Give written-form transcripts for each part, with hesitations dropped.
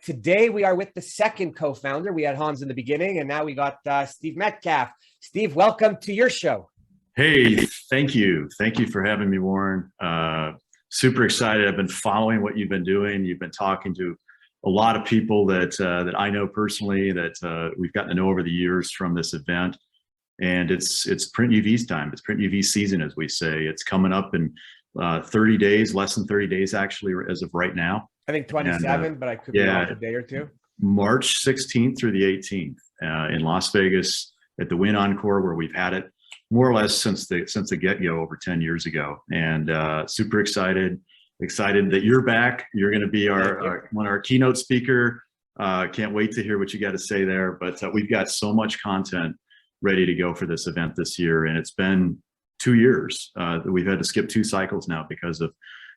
Today we are with the second co-founder. We had Hans in the beginning, and now we got Steve Metcalf. Steve, welcome to your show. Hey, thank you. Thank you for having me, Warren. Super excited. I've been following what you've been doing. You've been talking to a lot of people that I know personally, that we've gotten to know over the years from this event. And it's PRINTUV's time. It's PRINTUV season, as we say. It's coming up in 30 days, less than 30 days actually, as of right now. I think 27, but I could be off a day or two. March 16th through the 18th in Las Vegas at the Wynn Encore, where we've had it more or less since the get-go over 10 years ago. And super excited that you're back. You're going to be our keynote speaker. Can't wait to hear what you got to say there. But we've got so much content ready to go for this event this year. And it's been 2 years that we've had to skip 2 cycles now because of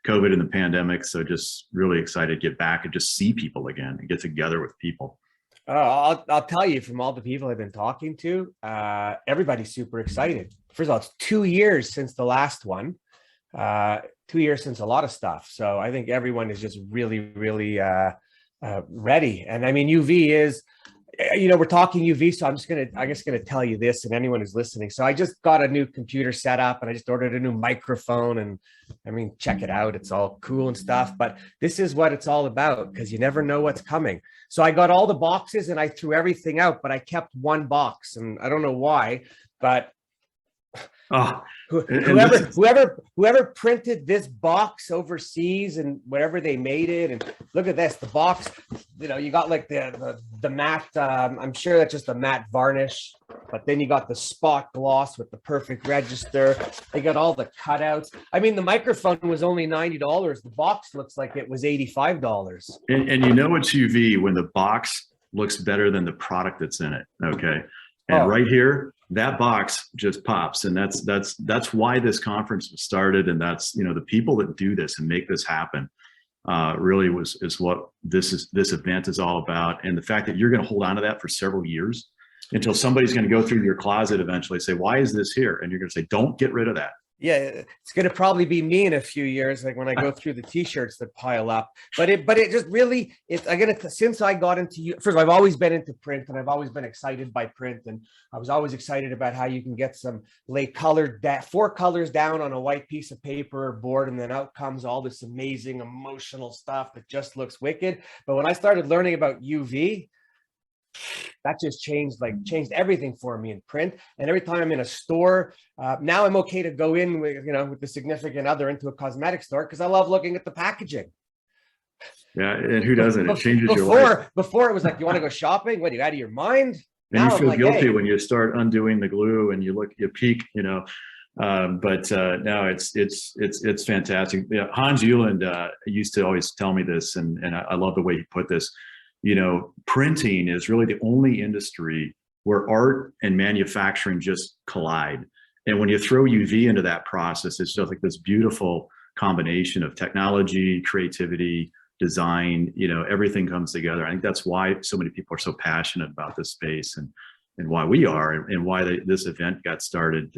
COVID and the pandemic. So just really excited to get back and just see people again and get together with people. I'll tell you, from all the people I've been talking to, everybody's super excited. First of all, it's 2 years since the last one, 2 years since a lot of stuff. So I think everyone is just really, really ready. And I mean, UV is, we're talking UV, so I'm just gonna tell you this, and anyone who's listening. So I just got a new computer set up, and I just ordered a new microphone, and I mean, check it out. It's all cool and stuff, but this is what it's all about, because you never know what's coming. So I got all the boxes and I threw everything out, but I kept one box, and I don't know why, but whoever printed this box overseas and whatever they made it, and look at this, the box, you got like the matte, I'm sure that's just a matte varnish, but then you got the spot gloss with the perfect register. They got all the cutouts. I mean, the microphone was only $90. The box looks like it was $85. And you know it's UV when the box looks better than the product that's in it. Okay. And right here, that box just pops, and that's why this conference was started, and that's the people that do this and make this happen really is what this event is all about. And the fact that you're going to hold on to that for several years until somebody's going to go through your closet eventually, say, why is this here? And you're going to say, don't get rid of that. Yeah, it's going to probably be me in a few years, like when I go through the t-shirts that pile up. But it just really, since I got into, first, I've always been into print, and I've always been excited by print. And I was always excited about how you can get lay 4 colors down on a white piece of paper or board, and then out comes all this amazing emotional stuff that just looks wicked. But when I started learning about UV, that just changed everything for me in print. And every time I'm in a store, now I'm okay to go in with the significant other into a cosmetic store, because I love looking at the packaging. Yeah, and who doesn't? It changes your life. Before it was like, you want to go shopping? What, are you out of your mind? And now you feel guilty when you start undoing the glue and you peek, but no, it's fantastic. Yeah, Hans Euland used to always tell me this, and I love the way he put this. Printing is really the only industry where art and manufacturing just collide. And when you throw UV into that process, it's just like this beautiful combination of technology, creativity, design, everything comes together. I think that's why so many people are so passionate about this space, and why we are, and why this event got started,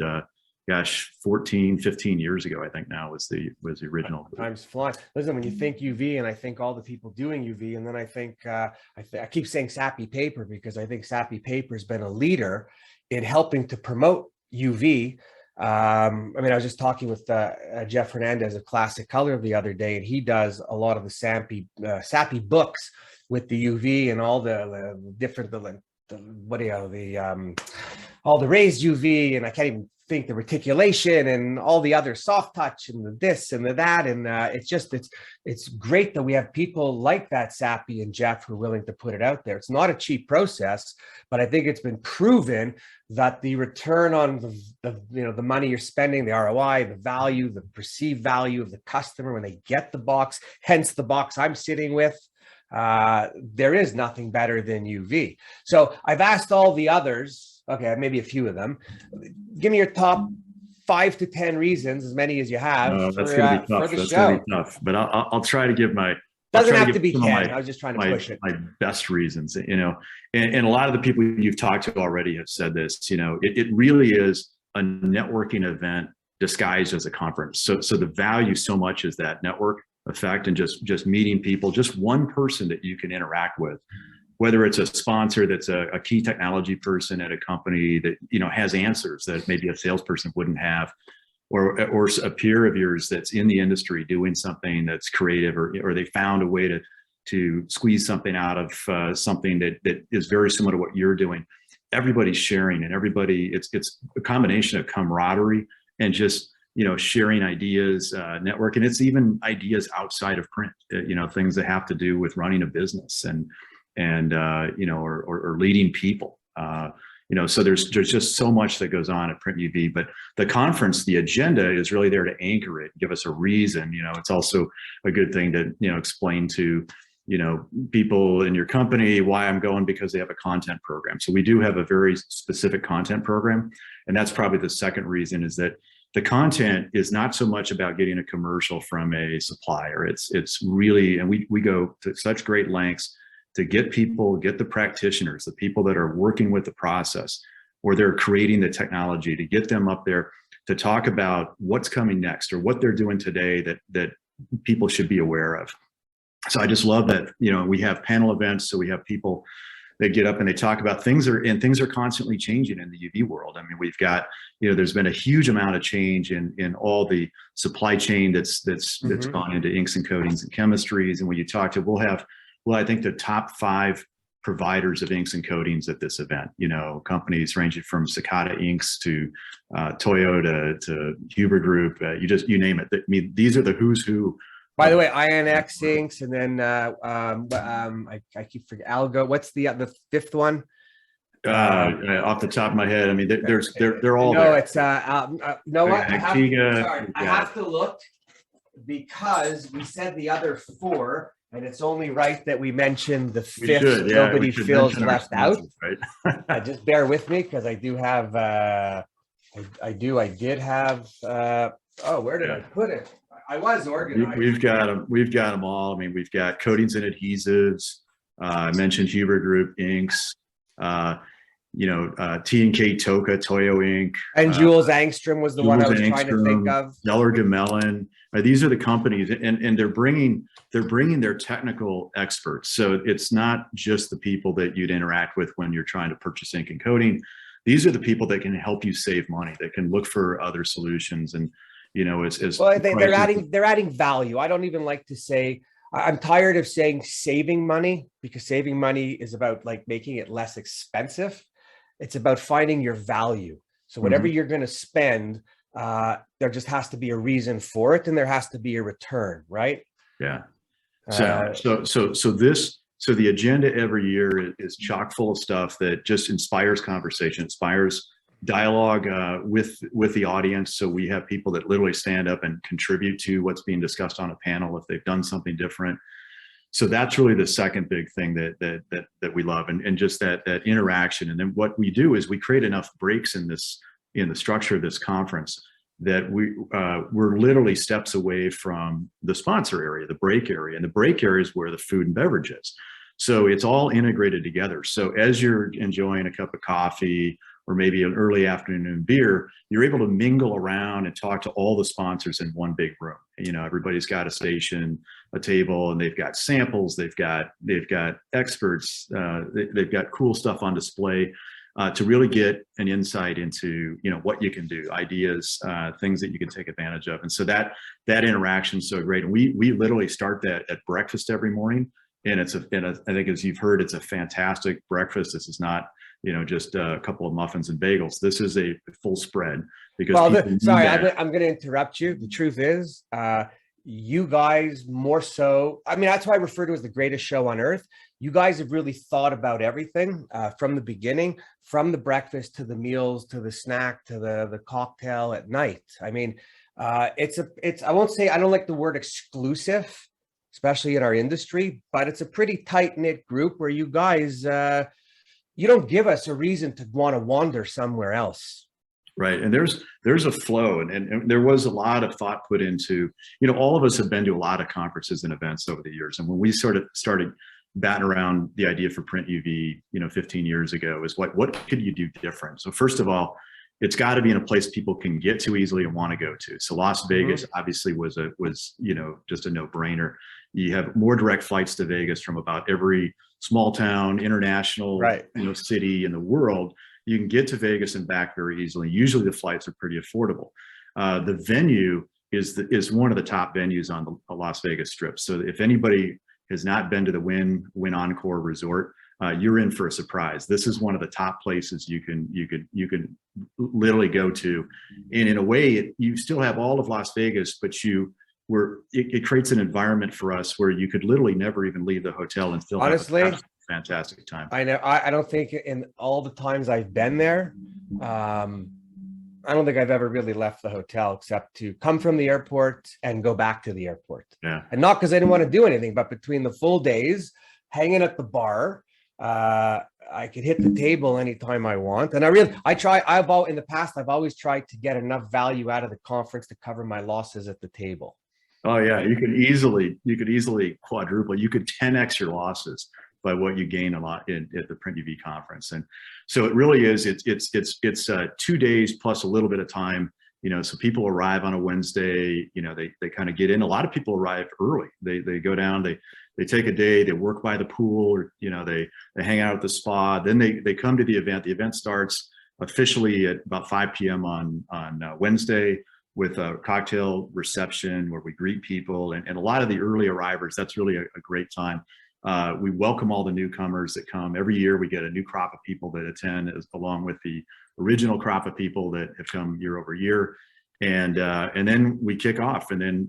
15 years ago, I think now was the original. Time's flying. Listen, when you think UV, and I think all the people doing UV, and then I think, I keep saying Sappy Paper, because I think Sappy Paper has been a leader in helping to promote UV. I was just talking with Jeff Hernandez of Classic Color the other day, and he does a lot of the Sappy books with the UV and all the different, all the raised UV, and I can't even think the reticulation and all the other soft touch and the this and the that. And it's great that we have people like that, Sappy and Jeff, who are willing to put it out there. It's not a cheap process, but I think it's been proven that the return on the money you're spending, the ROI, the value, the perceived value of the customer when they get the box, hence the box I'm sitting with, there is nothing better than UV. So I've asked all the others, okay, maybe a few of them, give me your top 5 to 10 reasons, as many as you have. That's going to be tough. That's going to be tough. But I'll try to give my. Doesn't have to be 10. I was just trying to push it. My best reasons, and a lot of the people you've talked to already have said this. It really is a networking event disguised as a conference. So the value so much is that network effect, and just meeting people, just one person that you can interact with, whether it's a sponsor that's a key technology person at a company that, you know, has answers that maybe a salesperson wouldn't have, or a peer of yours that's in the industry doing something that's creative, or they found a way to squeeze something out of something that is very similar to what you're doing. Everybody's sharing, and it's a combination of camaraderie and just, you know, sharing ideas, network, and it's even ideas outside of print, you know, things that have to do with running a business and you know, or leading people. You know, so there's just so much that goes on at PRINTUV, but the conference, the agenda is really there to anchor it, give us a reason. You know, it's also a good thing to, you know, explain to, you know, people in your company why I'm going, because they have a content program. So we do have a very specific content program. And that's probably the second reason, is that the content is not so much about getting a commercial from a supplier. It's really, and we go to such great lengths to get the practitioners, the people that are working with the process, or they're creating the technology, to get them up there to talk about what's coming next, or what they're doing today that people should be aware of. So I just love that, you know, we have panel events. So we have people that get up and they talk about things are constantly changing in the UV world. I mean, we've got, you know, there's been a huge amount of change in all the supply chain that's gone into inks and coatings and chemistries. And when you talk to, I think the top 5 providers of inks and coatings at this event, you know, companies ranging from Cicada Inks to Toyota to Huber Group, you name it. I mean, these are the who's who. By the way, INX Inks, and then I keep forgetting Algo. What's the 5th one? Off the top of my head, I mean, they're all no, there. it's no, what? I have to look, because we said the other 4. And it's only right that we mention the 5th. Nobody feels left out. Right? Just bear with me, because I do have. I did have. Oh, where did I put it? I was organized. We've got them. We've got them all. I mean, we've got coatings and adhesives. I mentioned Huber Group inks. You know, T&K Toka, Toyo Ink. And Jules Angstrom was the one I was trying to think of. Zeller Gemelin. These are the companies, and they're bringing their technical experts. So it's not just the people that you'd interact with when you're trying to purchase ink and coating. These are the people that can help you save money, that can look for other solutions. And, you know, they're adding value. I don't even like to say, I'm tired of saying saving money, because saving money is about like making it less expensive. It's about finding your value. So whatever you're going to spend, there just has to be a reason for it, and there has to be a return, right? Yeah. So the agenda every year is chock full of stuff that just inspires conversation, inspires dialogue with the audience. So we have people that literally stand up and contribute to what's being discussed on a panel if they've done something different. So that's really the second big thing that we love, and just that interaction. And then what we do is we create enough breaks in the structure of this conference that we're literally steps away from the sponsor area, the break area, and the break area is where the food and beverage is. So it's all integrated together. So as you're enjoying a cup of coffee or maybe an early afternoon beer, you're able to mingle around and talk to all the sponsors in one big room. You know, everybody's got a station, a table, and they've got samples, they've got experts, they've got cool stuff on display to really get an insight into, you know, what you can do, ideas, things that you can take advantage of. And so that interaction is so great. And we literally start that at breakfast every morning. And I think, as you've heard, it's a fantastic breakfast. This is not, you know, just a couple of muffins and bagels. This is a full spread, because I'm going to interrupt you. The truth is, you guys more so, I mean, that's why I refer to it as the greatest show on earth. You guys have really thought about everything from the beginning, from the breakfast to the meals, to the snack, to the cocktail at night. I mean, I won't say, I don't like the word exclusive, especially in our industry, but it's a pretty tight knit group where you guys, you don't give us a reason to want to wander somewhere else. Right. And there's a flow, and there was a lot of thought put into, you know, all of us have been to a lot of conferences and events over the years. And when we sort of started batting around the idea for PRINTUV, you know, 15 years ago, is what could you do different? So first of all, it's got to be in a place people can get to easily and want to go to. So Las Vegas obviously was just a no-brainer. You have more direct flights to Vegas from about every small town, international, city in the world. You can get to Vegas and back very easily. Usually the flights are pretty affordable. The venue is one of the top venues on the Las Vegas Strip. So if anybody has not been to the Wynn Encore Resort, you're in for a surprise. This is one of the top places you can literally go to, and in a way, you still have all of Las Vegas, but it creates an environment for us where you could literally never even leave the hotel and still honestly have a fantastic time. I know. I don't think in all the times I've been there, I don't think I've ever really left the hotel except to come from the airport and go back to the airport. Yeah. And not because I didn't want to do anything, but between the full days, hanging at the bar, I could hit the table anytime I want. And in the past, I've always tried to get enough value out of the conference to cover my losses at the table. Oh yeah, you could easily quadruple. You could 10x your losses by what you gain a lot at the PRINTUV conference. And so it really is. It's 2 days plus a little bit of time. So people arrive on a Wednesday. They kind of get in. A lot of people arrive early. They go down. They take a day. They work by the pool, or they hang out at the spa. Then they come to the event. The event starts officially at about 5 p.m. on Wednesday, with a cocktail reception where we greet people, and a lot of the early arrivers. That's really a great time. We welcome all the newcomers that come. Every year we get a new crop of people that attend, along with the original crop of people that have come year over year. And then we kick off, and then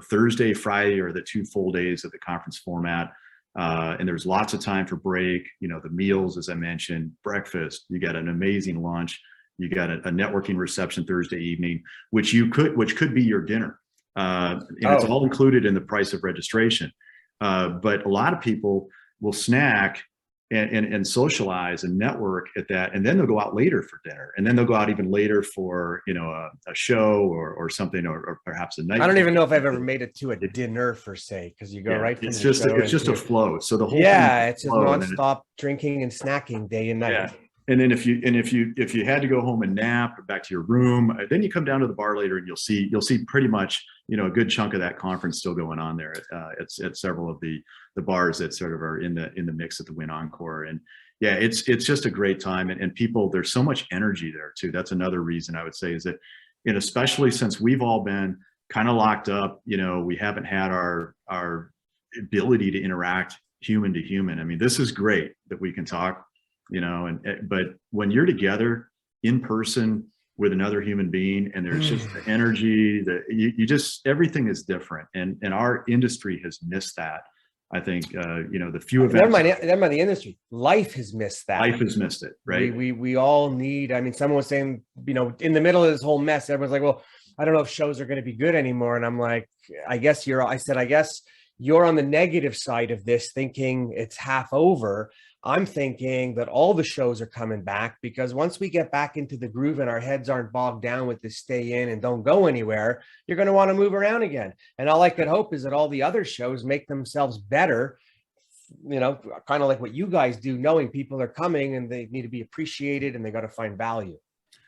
Thursday, Friday are the 2 full days of the conference format. And there's lots of time for break. The meals, as I mentioned, breakfast. You got an amazing lunch. You got a networking reception Thursday evening, which could be your dinner, and it's all included in the price of registration. But a lot of people will snack and socialize and network at that, and then they'll go out later for dinner, and then they'll go out even later for a show or something, or perhaps a night. I don't even know if I've ever made it to a dinner per se, because you go right from it's the just show it's just a flow. So the whole it's just nonstop drinking and snacking day and night. Yeah. And then if you had to go home and nap or back to your room, then you come down to the bar later, and you'll see pretty much a good chunk of that conference still going on there at several of the bars that sort of are in the mix at the Wynn Encore. And yeah, it's just a great time, and people, there's so much energy there too. That's another reason I would say, is that, and especially since we've all been kind of locked up, we haven't had our ability to interact human to human. I mean, this is great that we can talk. But when you're together in person with another human being, and there's just the energy that you just, everything is different. And our industry has missed that. I think, the few events. Never mind the industry. Life has missed that. Life has missed it, right? We all need, someone was saying, in the middle of this whole mess, everyone's like, well, I don't know if shows are going to be good anymore. And I'm like, I guess you're on the negative side of this, thinking it's half over. I'm thinking that all the shows are coming back, because once we get back into the groove and our heads aren't bogged down with this stay in and don't go anywhere, you're going to want to move around again. And all I could hope is that all the other shows make themselves better, kind of like what you guys do, knowing people are coming and they need to be appreciated and they got to find value.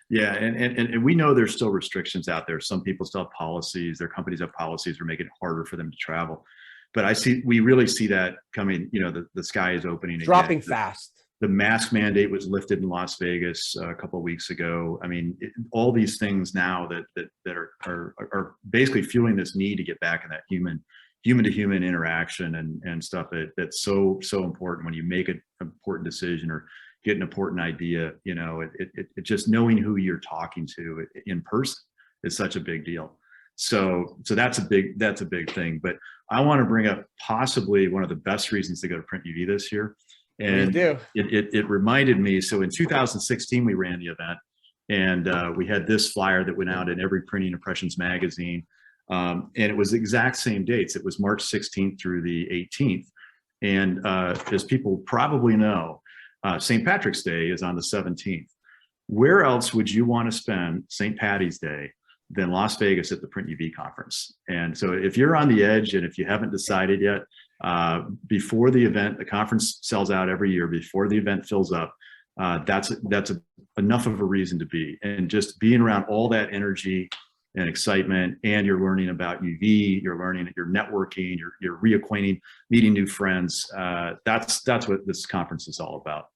Yeah. And we know there's still restrictions out there. Some people still have policies. Their companies have policies that are making it harder for them to travel. But we really see that coming. The sky is opening again. Dropping fast. The mask mandate was lifted in Las Vegas a couple of weeks ago. All these things now that are basically fueling this need to get back in that human to human interaction and stuff that's so important when you make an important decision or get an important idea. It just knowing who you're talking to in person is such a big deal. So that's a big thing. But I want to bring up possibly one of the best reasons to go to PRINTUV this year. And it reminded me, so in 2016, we ran the event, and we had this flyer that went out in every Printing Impressions magazine. And it was the exact same dates. It was March 16th through the 18th. And as people probably know, St. Patrick's Day is on the 17th. Where else would you want to spend St. Patty's Day than Las Vegas at the PRINTUV conference? And so if you're on the edge, and if you haven't decided yet, before the event, the conference sells out every year. Before the event fills up, enough of a reason to be. And just being around all that energy and excitement, and you're learning about UV, you're learning, you're networking, you're reacquainting, meeting new friends. That's what this conference is all about.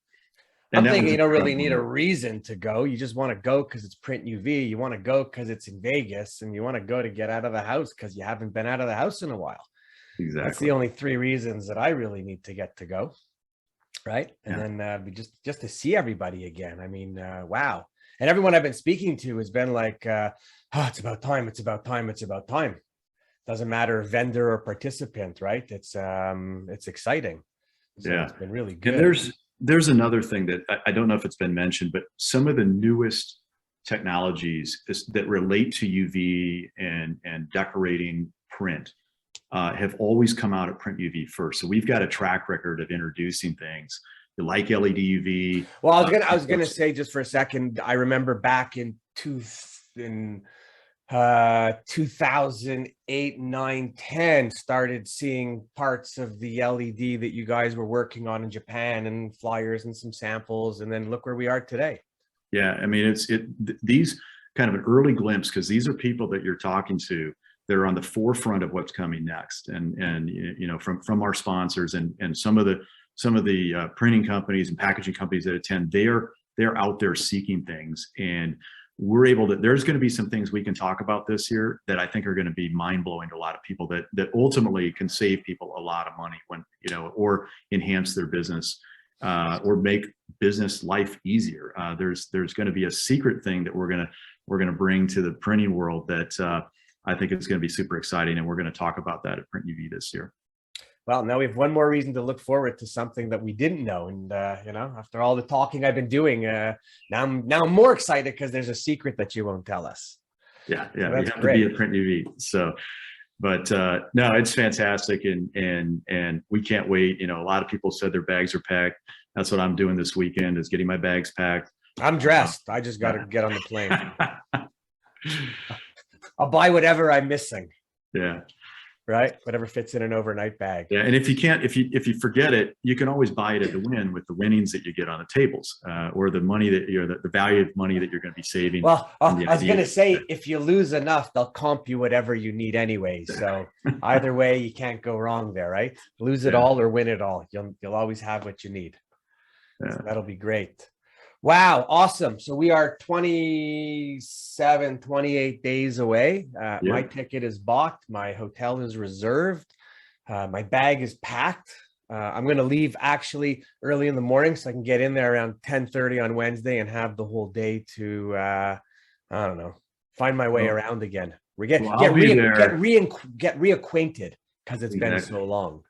I'm thinking you don't really need a reason to go. You just want to go because it's Print UV. You want to go because it's in Vegas, and you want to go to get out of the house because you haven't been out of the house in a while. Exactly. That's the only 3 reasons that I really need to get to go. Right. And then just to see everybody again. I mean, wow. And everyone I've been speaking to has been like, oh, it's about time. It's about time. It's about time. Doesn't matter vendor or participant, right? It's exciting. So yeah. It's been really good. And there's another thing that I don't know if it's been mentioned, but some of the newest technologies that relate to UV and decorating print have always come out at Print UV first. So we've got a track record of introducing things like LED UV. Well, I was gonna say, just for a second, I remember back in 2008, 9, 10, started seeing parts of the LED that you guys were working on in Japan, and flyers and some samples, and then look where we are today. Yeah, I mean, these kind of an early glimpse, because these are people that you're talking to. They're on the forefront of what's coming next, and you know, from our sponsors and some of the printing companies and packaging companies that attend. They're out there seeking things, and we're able to. There's going to be some things we can talk about this year that I think are going to be mind blowing to a lot of people, that ultimately can save people a lot of money, when or enhance their business, or make business life easier. There's going to be a secret thing that we're going to bring to the printing world that. I think it's going to be super exciting, and we're going to talk about that at Print UV this year. Well, now we have one more reason to look forward to something that we didn't know, and after all the talking I've been doing, now I'm more excited because there's a secret that you won't tell us. Yeah, So we have to be at Print UV. So, but no, it's fantastic, and we can't wait. A lot of people said their bags are packed. That's what I'm doing this weekend, is getting my bags packed. I'm dressed. I just got to get on the plane. I'll buy whatever I'm missing. Yeah. Right. Whatever fits in an overnight bag. Yeah. And if you forget it, you can always buy it at the win with the winnings that you get on the tables, or the money that the value of money that you're going to be saving. Well, I was going to say, if you lose enough, they'll comp you whatever you need anyway. So either way, you can't go wrong there, right? Lose it all or win it all. You'll always have what you need. Yeah. So that'll be great. Wow. Awesome. So we are 27, 28 days away. My ticket is bought. My hotel is reserved. My bag is packed. I'm going to leave actually early in the morning so I can get in there around 10:30 on Wednesday and have the whole day to, I don't know, find my way around again. Get reacquainted, because it's been so long.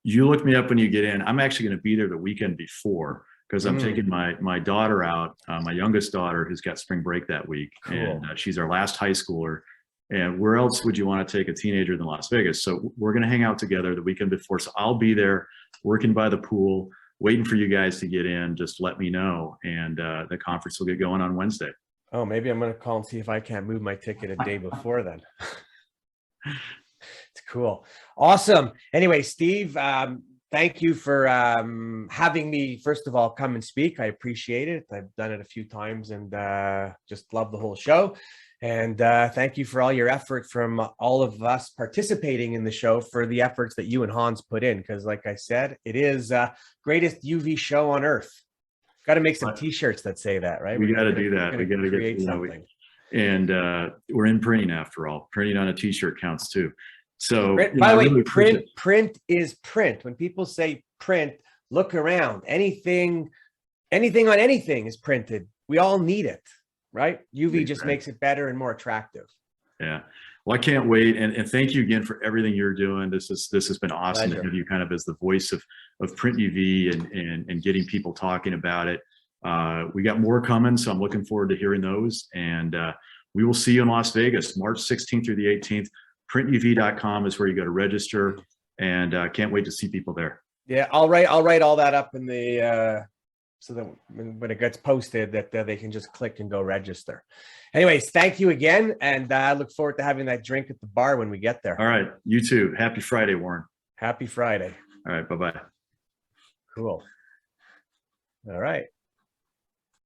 You look me up when you get in. I'm actually going to be there the weekend before, because I'm taking my daughter out, my youngest daughter, who's got spring break that week. Cool. And she's our last high schooler. And where else would you want to take a teenager than Las Vegas? So we're going to hang out together the weekend before. So I'll be there working by the pool, waiting for you guys to get in. Just let me know. And the conference will get going on Wednesday. Oh, maybe I'm going to call and see if I can't move my ticket a day before then. It's cool. Awesome. Anyway, Steve, thank you for having me, first of all, come and speak. I appreciate it. I've done it a few times, and just love the whole show. And thank you for all your effort from all of us participating in the show, for the efforts that you and Hans put in. Because like I said, it is greatest UV show on earth. Got to make some t-shirts that say that, right? We got to do that. We got to create something. And we're in printing, after all. Printing on a t-shirt counts too. So, by the way, print is print. When people say print, look around. Anything on anything is printed. We all need it, right? UV just makes it better and more attractive. Yeah. Well, I can't wait. And thank you again for everything you're doing. This has been awesome to have you kind of as the voice of Print UV and getting people talking about it. We got more coming, so I'm looking forward to hearing those. And we will see you in Las Vegas, March 16th through the 18th. PRINTUV.com is where you go to register, and can't wait to see people there. Yeah, I'll write all that up in the so that when it gets posted, that they can just click and go register. Anyways, thank you again, and I look forward to having that drink at the bar when we get there. All right, you too. Happy Friday, Warren. Happy Friday. All right, bye-bye. Cool. All right.